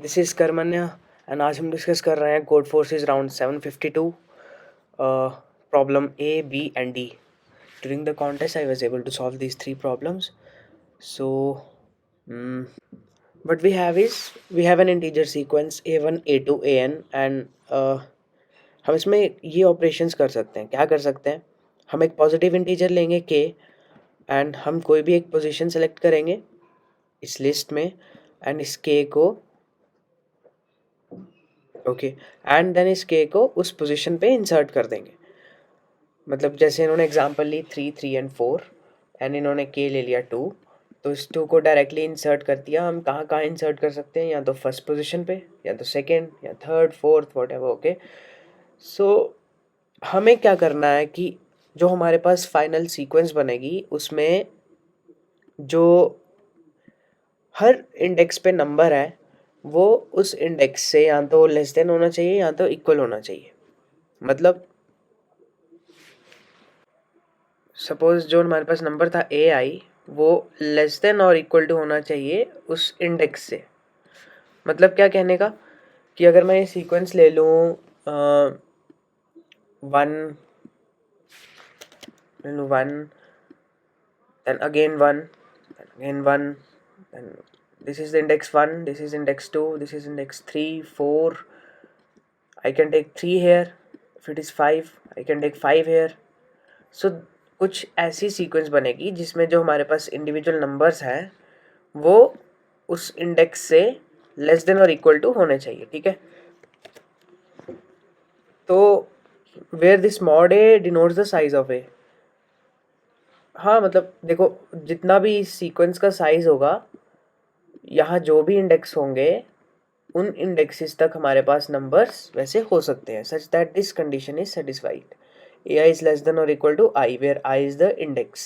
This is कर्मन्या and आज हम discuss कर रहे हैं Codeforces round 752 problem A B and D. During the contest I was able to solve these three problems. So what we have is we have an integer sequence a1 a2 an and हम इसमें ये operations कर सकते हैं. क्या कर सकते हैं? हम एक पॉजिटिव इंटीजर लेंगे k एंड हम कोई भी एक पोजीशन सेलेक्ट करेंगे इस लिस्ट में एंड इस k को ओके एंड देन इस k को उस पोजीशन पे इंसर्ट कर देंगे. मतलब जैसे इन्होंने एग्जांपल ली 3 3 एंड 4 एंड इन्होंने k ले लिया 2, तो इस 2 को डायरेक्टली इंसर्ट कर दिया. हम कहाँ कहाँ इंसर्ट कर सकते हैं? या तो फर्स्ट पोजीशन पे, या तो सेकंड, या थर्ड, फोर्थ, व्हाटएवर. ओके, सो हमें क्या करना है कि जो हमारे पास फाइनल सीक्वेंस बनेगी उसमें जो हर इंडेक्स पे नंबर है वो उस इंडेक्स से या तो लेस देन होना चाहिए या तो इक्वल होना चाहिए. मतलब सपोज जो हमारे पास नंबर था ए आई वो लेस देन और इक्वल टू होना चाहिए उस इंडेक्स से. मतलब क्या कहने का कि अगर मैं ये सीक्वेंस ले लूँ 1 then again 1 then again 1 then this is the index 1, this is index 2, this is index 3 4. I can take 3 here. If it is 5 I can take 5 here. So कुछ ऐसी सीक्वेंस बनेगी जिसमें जो हमारे पास इंडिविजुअल नंबर्स हैं वो उस इंडेक्स से लेस देन और इक्वल टू होने चाहिए. ठीक है, तो where this mod A denotes the size of A. हाँ मतलब देखो, जितना भी इस सीक्वेंस का साइज होगा यहाँ जो भी इंडेक्स होंगे उन इंडेक्सेस तक हमारे पास नंबर्स वैसे हो सकते हैं such that this condition is satisfied. ai is less than or equal to I where I is the index.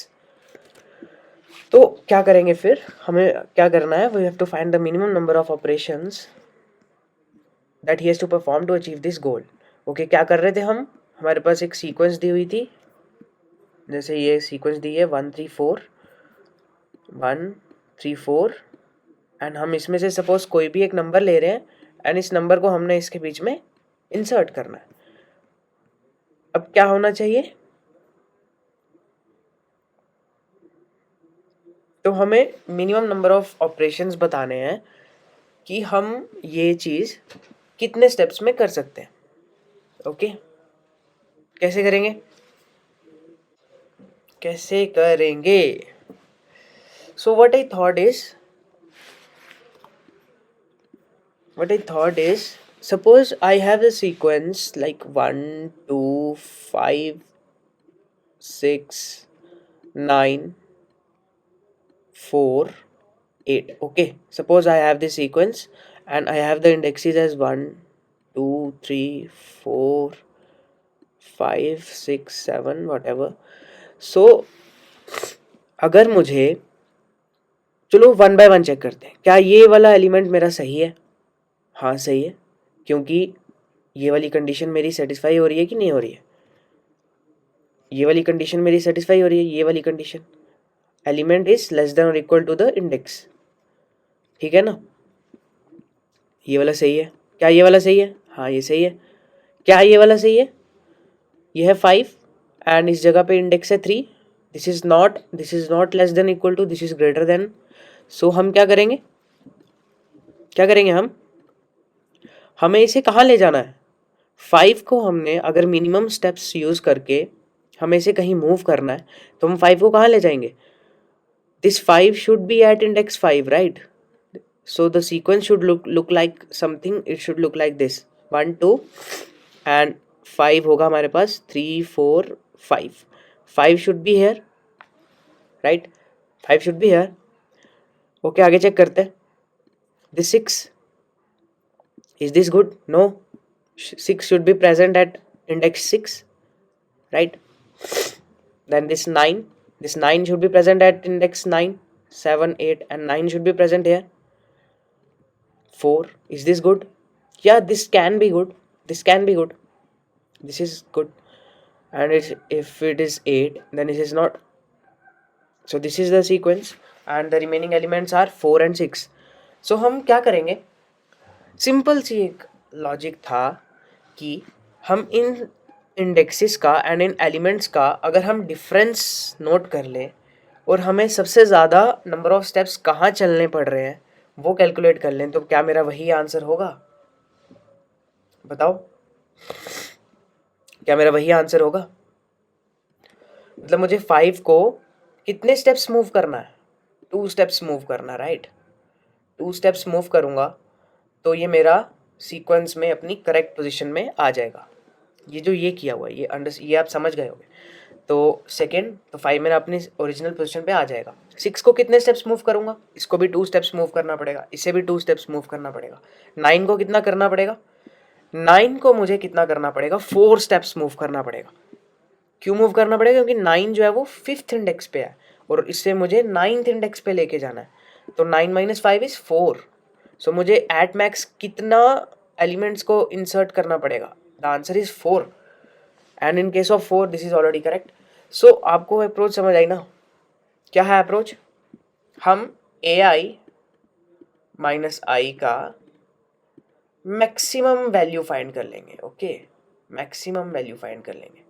तो क्या करेंगे फिर? हमें क्या करना है? we have to find the minimum number of operations that he has to perform to achieve this goal. Okay, क्या कर रहे थे हम? हमारे पास एक सीक्वेंस दी हुई थी, जैसे ये सीक्वेंस दी है 1 3 4 एंड हम इसमें से सपोज कोई भी एक नंबर ले रहे हैं एंड इस नंबर को हमने इसके बीच में इंसर्ट करना है. अब क्या होना चाहिए? तो हमें मिनिमम नंबर ऑफ ऑपरेशंस बताने हैं कि हम ये चीज़ कितने स्टेप्स में कर सकते हैं. ओके, कैसे करेंगे? So what I thought is suppose I have a sequence like 1 2 5 6 9 4 8. Okay, suppose I have this sequence and I have the indexes as 1 2 3 4 5 6 7 whatever. So अगर मुझे, चलो 1 by 1 चेक करते हैं. क्या ये वाला एलिमेंट मेरा सही है? हाँ सही है, क्योंकि ये वाली कंडीशन मेरी सेटिस्फाई हो रही है कि नहीं हो रही है? ये वाली कंडीशन मेरी सेटिस्फाई हो रही है. ये वाली condition element is less than और इक्वल टू द इंडेक्स. ठीक है ना? ये वाला सही है. क्या ये वाला सही है? हाँ ये सही है. क्या ये वाला सही है? ये है 5 एंड इस जगह पे इंडेक्स है 3. This is not less than equal to, this is greater than. So हम क्या करेंगे? हमें इसे कहाँ ले जाना है? 5 को हमने अगर मिनिमम स्टेप्स यूज करके हमें इसे कहीं मूव करना है तो हम 5 को कहाँ ले जाएंगे? This 5 should be at index 5, right? So the sequence should look like something. It should look like this 1 2 and 5 होगा हमारे पास 3 4 5. 5 should be here, right? 5 should be here. Okay, आगे चेक करते हैं. This 6, is this good? No, 6 should be present at index 6, right? Then this 9 should be present at index 9. 7 8 and 9 should be present here. 4, is this good? Yeah, this can be good. This is good. And if it is 8 then it is not. So this is the sequence and the remaining elements are 4 and 6. So हम क्या करेंगे? Simple सी एक logic था कि हम इन indexes का and in elements का अगर हम डिफरेंस नोट कर लें और हमें सबसे ज़्यादा नंबर ऑफ स्टेप्स कहाँ चलने पड़ रहे हैं वो कैलकुलेट कर लें, तो क्या मेरा वही आंसर होगा? बताओ, क्या मेरा वही आंसर होगा? मतलब मुझे 5 को कितने स्टेप्स मूव करना है? 2 स्टेप्स मूव करना, राइट? 2 स्टेप्स मूव करूँगा तो ये मेरा सीक्वेंस में अपनी करेक्ट पोजीशन में आ जाएगा। ये जो ये किया हुआ है ये आप समझ गए होंगे। तो सेकेंड, तो 5 मेरा अपनी ओरिजिनल पोजीशन पे आ जाएगा। 6 को कितने स्टेप्स मूव करूँगा? इसको भी 2 स्टेप्स मूव करना पड़ेगा, इसे भी 2 स्टेप्स मूव करना पड़ेगा। 9 को कितना करना पड़ेगा? 9 को मुझे कितना करना पड़ेगा? 4 स्टेप्स मूव करना पड़ेगा। क्यों मूव करना पड़ेगा? क्योंकि 9 जो है वो 5th इंडेक्स पे है और इससे मुझे 9th इंडेक्स पे लेके जाना है। तो 9 - 5 इज 4। सो मुझे एट मैक्स कितना एलिमेंट्स को इंसर्ट करना पड़ेगा? The answer is 4 and in case of 4 this is already correct. So आपको अप्रोच समझ आई ना? क्या है अप्रोच? हम AI - I का मैक्सिमम वैल्यू फाइंड कर लेंगे। ओके, मैक्सिमम वैल्यू फाइंड कर लेंगे,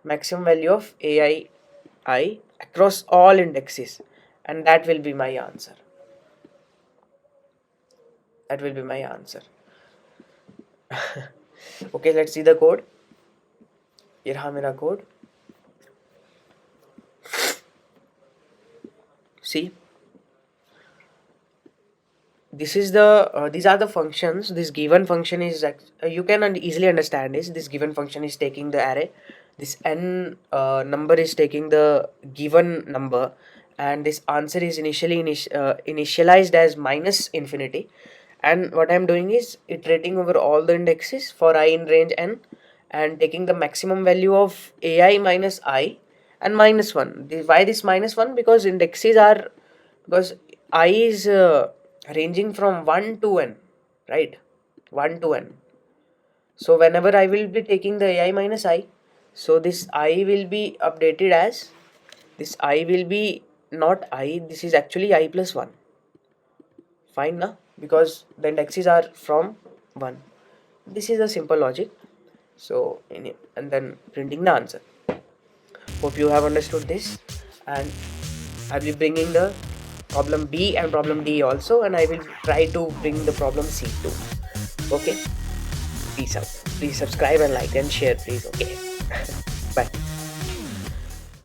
maximum value of AI across all indexes, and that will be my answer. That will be my answer. Okay, let's see the code. ये रहा मेरा code. See, this is the these are the functions. This given function is you can easily understand is this given function is taking the array. This n number is taking the given number, and this answer is initialized as -infinity. And what I'm doing is iterating over all the indexes for I in range n and taking the maximum value of AI minus I and -1. Why this -1? Because indexes are, because I is ranging from 1 to n, right? 1 to n. So whenever I will be taking the AI minus I, so this I will be updated as, this I will be not I, this is actually I plus 1. Fine na? Because the indexes are from 1. This is a simple logic. So and then printing the answer. Hope you have understood this, and I will be bringing the problem B and problem D also, and I will try to bring the problem C too. Okay, peace out. Please subscribe and like and share please. Okay.